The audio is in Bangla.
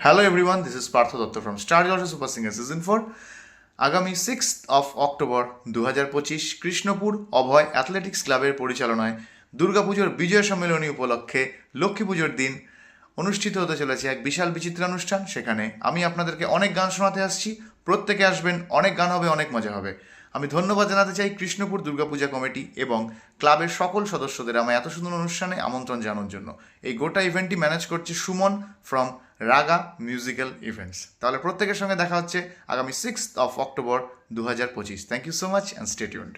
Hello everyone, this is Partha Dutta from star Jalsha super singer season 4। আগামী 6 অক্টোবর 2025 কৃষ্ণপুর অভয় অ্যাথলেটিক্স ক্লাবের পরিচালনায় দুর্গাপুজোর বিজয় সম্মেলনী উপলক্ষে লক্ষ্মী পুজোর দিন অনুষ্ঠিত হতে চলেছে এক বিশাল বিচিত্র অনুষ্ঠান। সেখানে আমি আপনাদেরকে অনেক গান শোনাতে আসছি। প্রত্যেকে আসবেন, অনেক গান হবে, অনেক মজা হবে। আমি ধন্যবাদ জানাতে চাই কৃষ্ণপুর দুর্গাপূজা কমিটি এবং ক্লাবের সকল সদস্যদের আমার এত সুন্দর অনুষ্ঠানে আমন্ত্রণ জানানোর জন্য। এই গোটা ইভেন্টটি ম্যানেজ করছে Suman from Raga musical events. তাহলে প্রত্যেকের সঙ্গে দেখা হচ্ছে আগামী 6 October 2025। Thank you so much and stay tuned.